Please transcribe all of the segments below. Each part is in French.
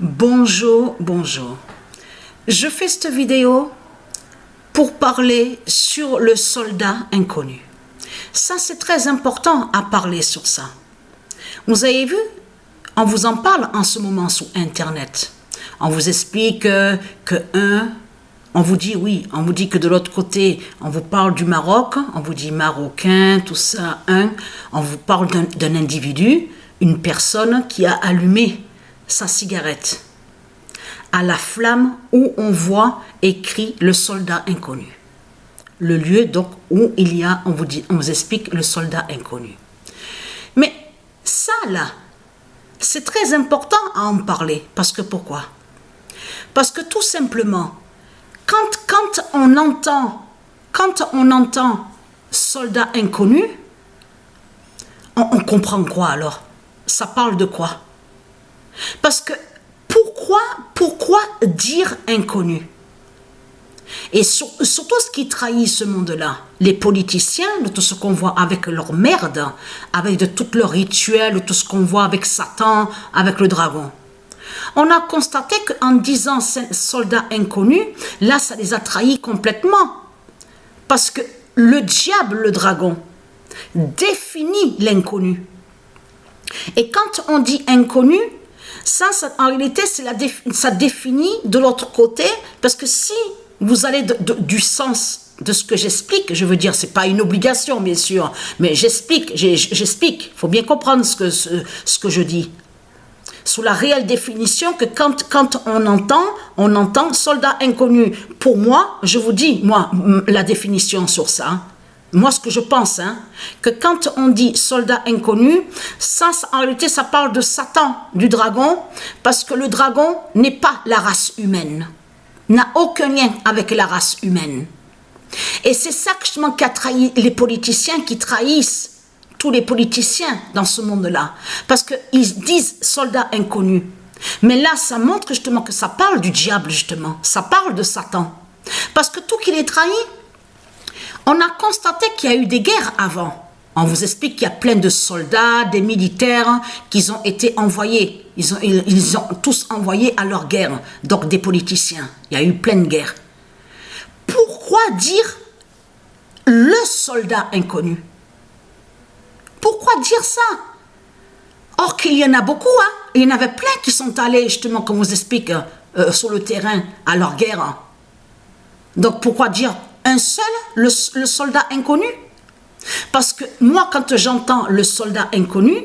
Bonjour, bonjour. Je fais cette vidéo pour parler sur le soldat inconnu. Ça, c'est très important à parler sur ça. Vous avez vu, on vous en parle en ce moment sur Internet. On vous explique on vous dit oui, on vous dit que de l'autre côté, on vous parle du Maroc, on vous dit marocain, tout ça, on vous parle d'un individu, une personne qui a allumé sa cigarette à la flamme où on voit écrit le soldat inconnu. Le lieu donc où il y a, on vous explique le soldat inconnu. Mais ça là, c'est très important à en parler. Parce que pourquoi? Parce que tout simplement, quand on entend soldat inconnu, on comprend quoi alors? Ça parle de quoi? Parce que pourquoi dire inconnu? Et surtout ce qui trahit ce monde-là, les politiciens, de tout ce qu'on voit avec leur merde, avec de tous leurs rituels, de tout ce qu'on voit avec Satan, avec le dragon. On a constaté qu'en disant soldat inconnu, là ça les a trahis complètement. Parce que le diable, le dragon, définit l'inconnu. Et quand on dit inconnu, ça en réalité, ça définit de l'autre côté, parce que si vous allez du sens de ce que j'explique, je veux dire, c'est pas une obligation, bien sûr, mais j'explique, il faut bien comprendre ce que je dis. Sous la réelle définition que quand on entend soldat inconnu. Pour moi, je vous dis, moi, la définition sur ça, moi, ce que je pense, que quand on dit soldat inconnu, ça, en réalité, ça parle de Satan, du dragon, parce que le dragon n'est pas la race humaine, n'a aucun lien avec la race humaine. Et c'est ça justement qui a trahi les politiciens, qui trahissent tous les politiciens dans ce monde-là, parce qu'ils disent soldat inconnu. Mais là, ça montre justement que ça parle du diable, justement, ça parle de Satan. Parce que tout qu'il est trahi, on a constaté qu'il y a eu des guerres avant. On vous explique qu'il y a plein de soldats, des militaires qui ont été envoyés. Ils ont tous envoyé à leur guerre. Donc des politiciens. Il y a eu plein de guerres. Pourquoi dire le soldat inconnu? Pourquoi dire ça? Or qu'il y en a beaucoup. Il y en avait plein qui sont allés justement, comme vous explique, sur le terrain à leur guerre. Donc pourquoi dire un seul, le soldat inconnu? Parce que moi, quand j'entends le soldat inconnu,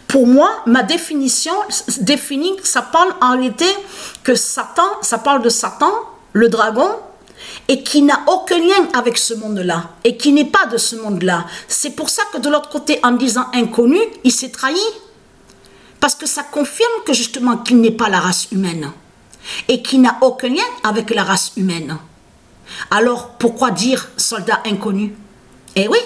pour moi, ma définition définit, ça parle en réalité que Satan, ça parle de Satan, le dragon, et qui n'a aucun lien avec ce monde-là, et qui n'est pas de ce monde-là. C'est pour ça que de l'autre côté, en disant inconnu, il s'est trahi. Parce que ça confirme que justement qu'il n'est pas la race humaine, et qui n'a aucun lien avec la race humaine. Alors, pourquoi dire soldat inconnu? Eh oui,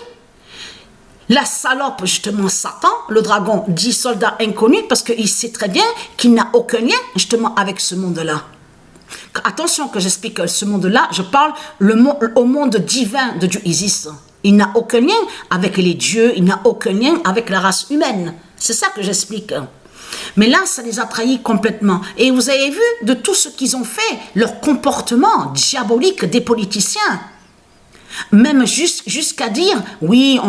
la salope, justement, Satan, le dragon, dit soldat inconnu parce qu'il sait très bien qu'il n'a aucun lien, justement, avec ce monde-là. Attention que j'explique ce monde-là, je parle au monde divin de Dieu Isis. Il n'a aucun lien avec les dieux, il n'a aucun lien avec la race humaine. C'est ça que j'explique. Mais là, ça les a trahis complètement. Et vous avez vu de tout ce qu'ils ont fait, leur comportement diabolique des politiciens. Même jusqu'à dire, oui,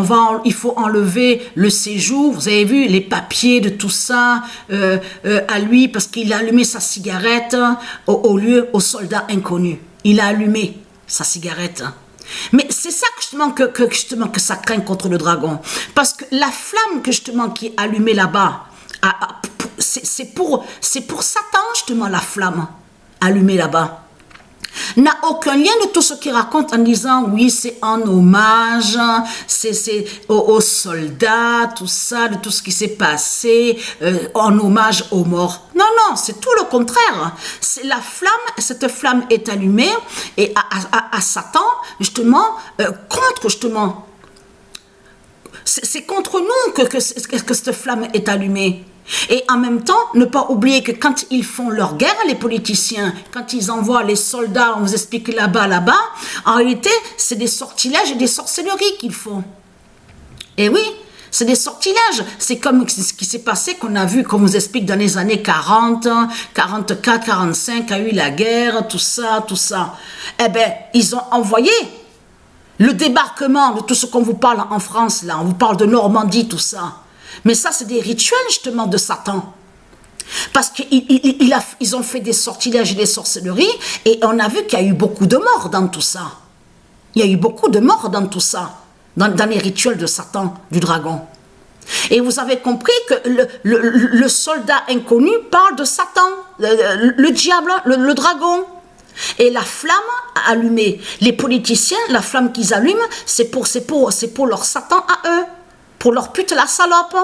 il faut enlever le séjour, vous avez vu, les papiers de tout ça, à lui, parce qu'il a allumé sa cigarette au soldat inconnu. Il a allumé sa cigarette. Mais c'est ça justement que ça craint contre le dragon. Parce que la flamme qui est allumée là-bas, c'est pour Satan justement, la flamme allumée là-bas n'a aucun lien de tout ce qu'il raconte en disant oui, c'est en hommage, c'est aux soldats, tout ça, de tout ce qui s'est passé, en hommage aux morts. Non, c'est tout le contraire. C'est la flamme, cette flamme est allumée et à Satan justement, contre justement. C'est contre nous que cette flamme est allumée. Et en même temps, ne pas oublier que quand ils font leur guerre, les politiciens, quand ils envoient les soldats, on vous explique là-bas, en réalité, c'est des sortilèges et des sorcelleries qu'ils font. Et oui, C'est des sortilèges. C'est comme ce qui s'est passé, qu'on a vu, qu'on vous explique dans les années 40, 44, 45, a eu la guerre, tout ça, tout ça. Eh bien, ils ont envoyé le débarquement de tout ce qu'on vous parle en France, là. On vous parle de Normandie, tout ça. Mais ça, c'est des rituels, justement, de Satan. Parce qu'ils ont fait des sortilèges et des sorcelleries, et on a vu qu'il y a eu beaucoup de morts dans tout ça. Il y a eu beaucoup de morts dans tout ça, dans les rituels de Satan, du dragon. Et vous avez compris que le soldat inconnu parle de Satan, le diable, le dragon. Et la flamme allumée, les politiciens, la flamme qu'ils allument, c'est pour leur Satan à eux, pour leur pute la salope.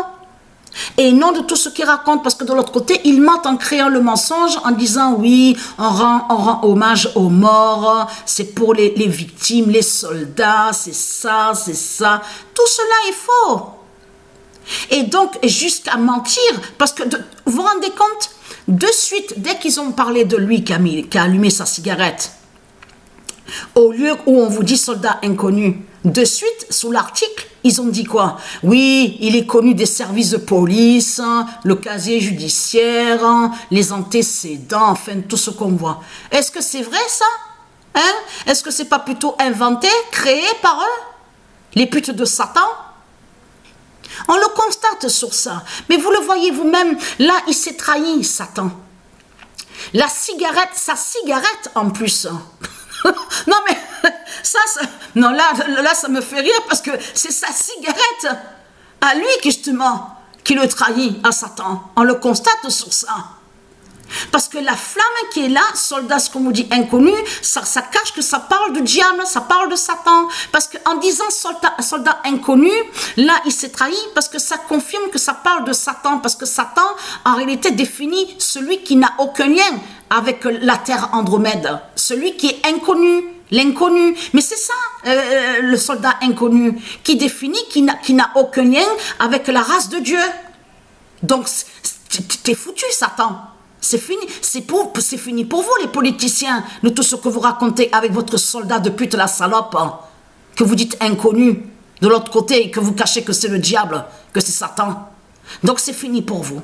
Et non de tout ce qu'ils racontent, parce que de l'autre côté, ils mentent en créant le mensonge, en disant oui, on rend hommage aux morts, c'est pour les victimes, les soldats, c'est ça, c'est ça. Tout cela est faux. Et donc, jusqu'à mentir, parce que vous vous rendez compte, de suite, dès qu'ils ont parlé de lui qui a allumé sa cigarette, au lieu où on vous dit soldat inconnu, de suite, sous l'article, ils ont dit quoi? Oui, il est connu des services de police, le casier judiciaire, les antécédents, enfin, tout ce qu'on voit. Est-ce que c'est vrai, ça? Hein? Est-ce que c'est pas plutôt inventé, créé par eux? Les putes de Satan? On le constate sur ça. Mais vous le voyez vous-même, là, il s'est trahi, Satan. La cigarette, sa cigarette en plus. Non mais, non là ça me fait rire parce que c'est sa cigarette à lui justement qui le trahit à Satan. On le constate sur ça. Parce que la flamme qui est là, soldat, ce qu'on vous dit inconnu, ça cache que ça parle du diable, ça parle de Satan. Parce qu'en disant soldat inconnu, là il s'est trahi parce que ça confirme que ça parle de Satan. Parce que Satan, en réalité, définit celui qui n'a aucun lien avec la terre Andromède. Celui qui est inconnu, l'inconnu. Mais c'est ça, le soldat inconnu, qui définit, qui n'a aucun lien avec la race de Dieu. Donc, t'es foutu, Satan. C'est fini, c'est fini pour vous les politiciens, de tout ce que vous racontez avec votre soldat de pute la salope, que vous dites inconnu, de l'autre côté, et que vous cachez que c'est le diable, que c'est Satan. Donc c'est fini pour vous.